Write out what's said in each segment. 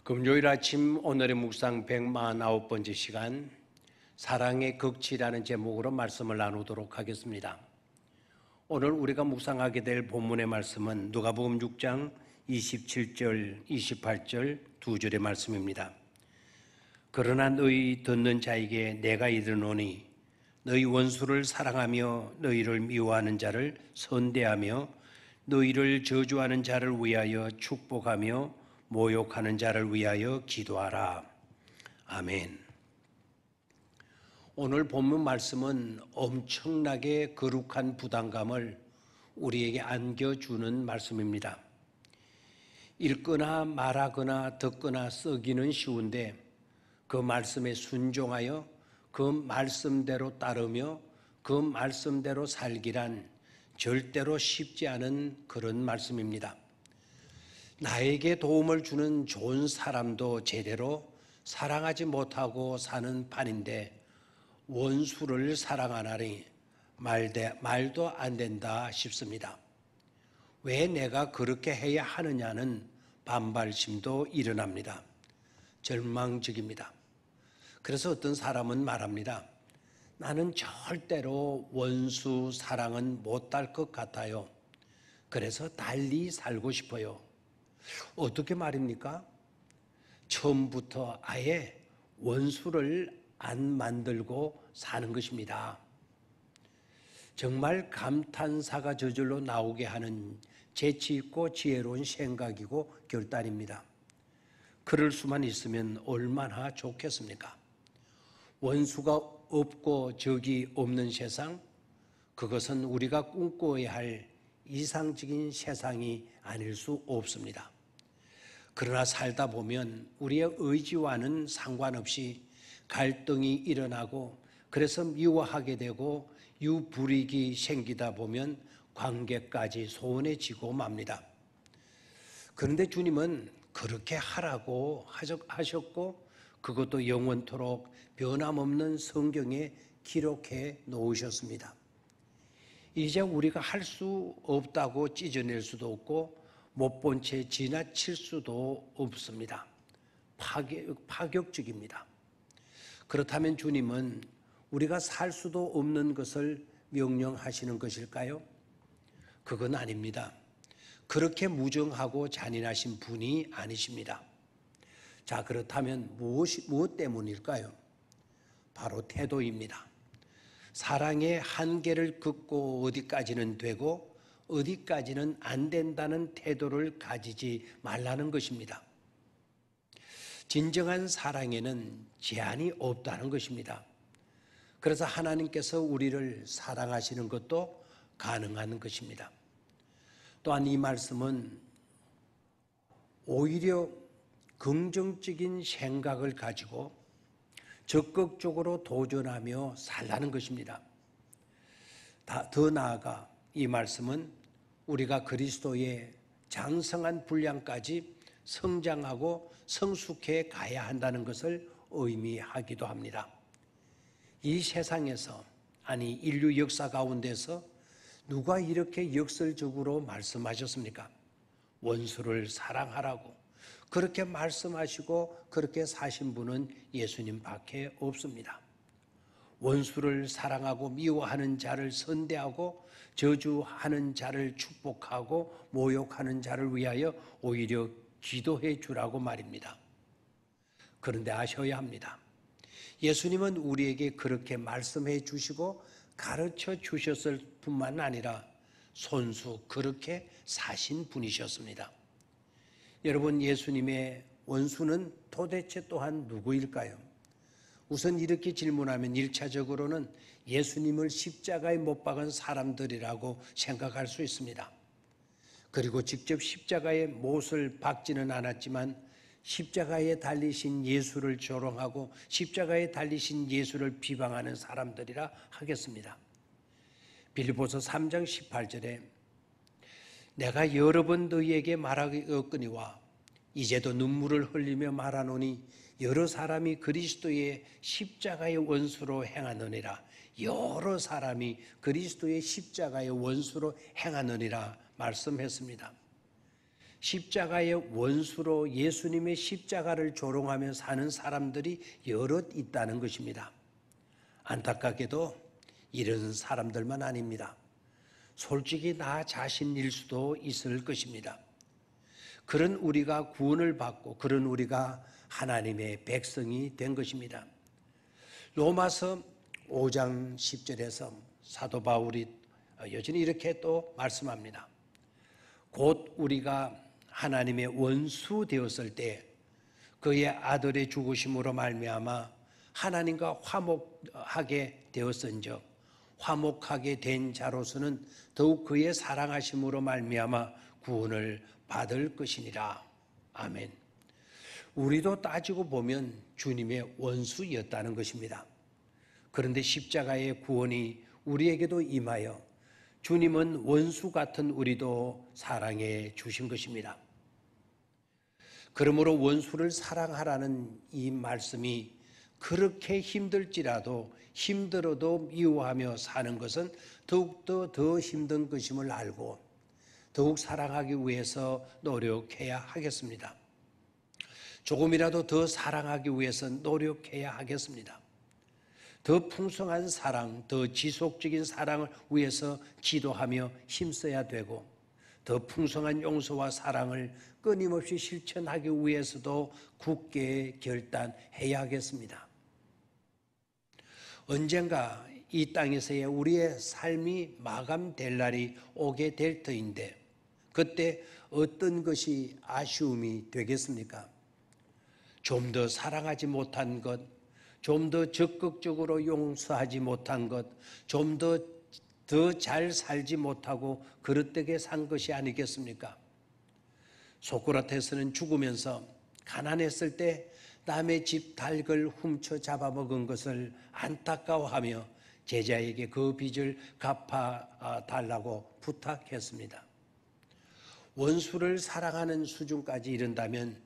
금요일 아침 오늘의 묵상 149번째 시간 사랑의 극치라는 제목으로 말씀을 나누도록 하겠습니다. 오늘 우리가 묵상하게 될 본문의 말씀은 누가복음 6장 27절, 28절 두 절의 말씀입니다. 그러나 너희 듣는 자에게 내가 이르노니 너희 원수를 사랑하며 너희를 미워하는 자를 선대하며 너희를 저주하는 자를 위하여 축복하며 모욕하는 자를 위하여 기도하라. 아멘. 오늘 본문 말씀은 엄청나게 거룩한 부담감을 우리에게 안겨주는 말씀입니다. 읽거나 말하거나 듣거나 쓰기는 쉬운데 그 말씀에 순종하여 그 말씀대로 따르며 그 말씀대로 살기란 절대로 쉽지 않은 그런 말씀입니다. 나에게 도움을 주는 좋은 사람도 제대로 사랑하지 못하고 사는 판인데 원수를 사랑하나니 말도 안 된다 싶습니다. 왜 내가 그렇게 해야 하느냐는 반발심도 일어납니다. 절망적입니다. 그래서 어떤 사람은 말합니다. 나는 절대로 원수 사랑은 못할 것 같아요. 그래서 달리 살고 싶어요. 어떻게 말입니까? 처음부터 아예 원수를 안 만들고 사는 것입니다. 정말 감탄사가 저절로 나오게 하는 재치 있고 지혜로운 생각이고 결단입니다. 그럴 수만 있으면 얼마나 좋겠습니까? 원수가 없고 적이 없는 세상, 그것은 우리가 꿈꿔야 할 이상적인 세상이 아닐 수 없습니다. 그러나 살다 보면 우리의 의지와는 상관없이 갈등이 일어나고 그래서 미워하게 되고 유불이익이 생기다 보면 관계까지 소원해지고 맙니다. 그런데 주님은 그렇게 하라고 하셨고 그것도 영원토록 변함없는 성경에 기록해 놓으셨습니다. 이제 우리가 할 수 없다고 찢어낼 수도 없고 못 본 채 지나칠 수도 없습니다. 파격적입니다. 그렇다면 주님은 우리가 살 수도 없는 것을 명령하시는 것일까요? 그건 아닙니다. 그렇게 무정하고 잔인하신 분이 아니십니다. 자, 그렇다면 무엇 때문일까요? 바로 태도입니다. 사랑의 한계를 긋고 어디까지는 되고 어디까지는 안 된다는 태도를 가지지 말라는 것입니다. 진정한 사랑에는 제한이 없다는 것입니다. 그래서 하나님께서 우리를 사랑하시는 것도 가능한 것입니다. 또한 이 말씀은 오히려 긍정적인 생각을 가지고 적극적으로 도전하며 살라는 것입니다. 더 나아가 이 말씀은 우리가 그리스도의 장성한 분량까지 성장하고 성숙해 가야 한다는 것을 의미하기도 합니다. 이 세상에서, 아니 인류 역사 가운데서 누가 이렇게 역설적으로 말씀하셨습니까? 원수를 사랑하라고 그렇게 말씀하시고 그렇게 사신 분은 예수님밖에 없습니다. 원수를 사랑하고 미워하는 자를 선대하고 저주하는 자를 축복하고 모욕하는 자를 위하여 오히려 기도해 주라고 말입니다. 그런데 아셔야 합니다. 예수님은 우리에게 그렇게 말씀해 주시고 가르쳐 주셨을 뿐만 아니라 손수 그렇게 사신 분이셨습니다. 여러분, 예수님의 원수는 도대체 또한 누구일까요? 우선 이렇게 질문하면 1차적으로는 예수님을 십자가에 못 박은 사람들이라고 생각할 수 있습니다. 그리고 직접 십자가에 못을 박지는 않았지만 십자가에 달리신 예수를 조롱하고 십자가에 달리신 예수를 비방하는 사람들이라 하겠습니다. 빌립보서 3장 18절에 내가 여러 번 너희에게 말하였거니와 이제도 눈물을 흘리며 말하노니 여러 사람이 그리스도의 십자가의 원수로 행하느니라. 여러 사람이 그리스도의 십자가의 원수로 행하느니라 말씀했습니다. 십자가의 원수로 예수님의 십자가를 조롱하며 사는 사람들이 여럿 있다는 것입니다. 안타깝게도 이런 사람들만 아닙니다. 솔직히 나 자신일 수도 있을 것입니다. 그런 우리가 구원을 받고 그런 우리가 하나님의 백성이 된 것입니다. 로마서 5장 10절에서 사도 바울이 여전히 이렇게 또 말씀합니다. 곧 우리가 하나님의 원수 되었을 때 그의 아들의 죽으심으로 말미암아 하나님과 화목하게 되었은즉 화목하게 된 자로서는 더욱 그의 사랑하심으로 말미암아 구원을 받을 것이니라. 아멘. 우리도 따지고 보면 주님의 원수였다는 것입니다. 그런데 십자가의 구원이 우리에게도 임하여 주님은 원수 같은 우리도 사랑해 주신 것입니다. 그러므로 원수를 사랑하라는 이 말씀이 그렇게 힘들지라도 힘들어도 미워하며 사는 것은 더욱더 더 힘든 것임을 알고 더욱 사랑하기 위해서 노력해야 하겠습니다. 조금이라도 더 사랑하기 위해서 노력해야 하겠습니다. 더 풍성한 사랑, 더 지속적인 사랑을 위해서 기도하며 힘써야 되고 더 풍성한 용서와 사랑을 끊임없이 실천하기 위해서도 굳게 결단해야 하겠습니다. 언젠가 이 땅에서의 우리의 삶이 마감될 날이 오게 될 터인데 그때 어떤 것이 아쉬움이 되겠습니까? 좀 더 사랑하지 못한 것, 좀 더 적극적으로 용서하지 못한 것, 좀 더 잘 살지 못하고 그릇되게 산 것이 아니겠습니까? 소크라테스는 죽으면서 가난했을 때 남의 집 닭을 훔쳐 잡아먹은 것을 안타까워하며 제자에게 그 빚을 갚아달라고 부탁했습니다. 원수를 사랑하는 수준까지 이른다면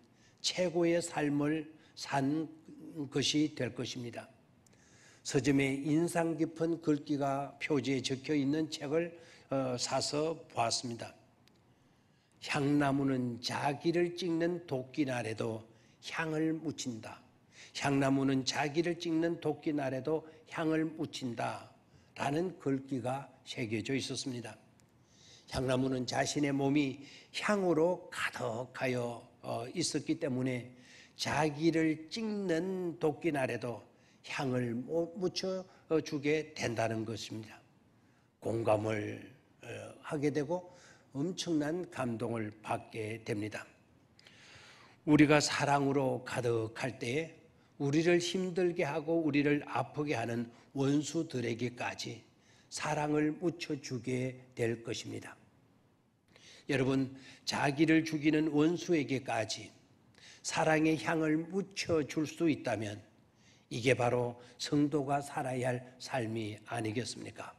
최고의 삶을 산 것이 될 것입니다. 서점에 인상 깊은 글귀가 표지에 적혀 있는 책을 사서 보았습니다. 향나무는 자기를 찍는 도끼날에도 향을 묻힌다. 향나무는 자기를 찍는 도끼날에도 향을 묻힌다. 라는 글귀가 새겨져 있었습니다. 향나무는 자신의 몸이 향으로 가득하여 있었기 때문에 자기를 찍는 도끼날에도 향을 묻혀주게 된다는 것입니다. 공감을 하게 되고 엄청난 감동을 받게 됩니다. 우리가 사랑으로 가득할 때에 우리를 힘들게 하고 우리를 아프게 하는 원수들에게까지 사랑을 묻혀주게 될 것입니다. 여러분, 자기를 죽이는 원수에게까지 사랑의 향을 묻혀줄 수 있다면 이게 바로 성도가 살아야 할 삶이 아니겠습니까?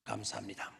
감사합니다.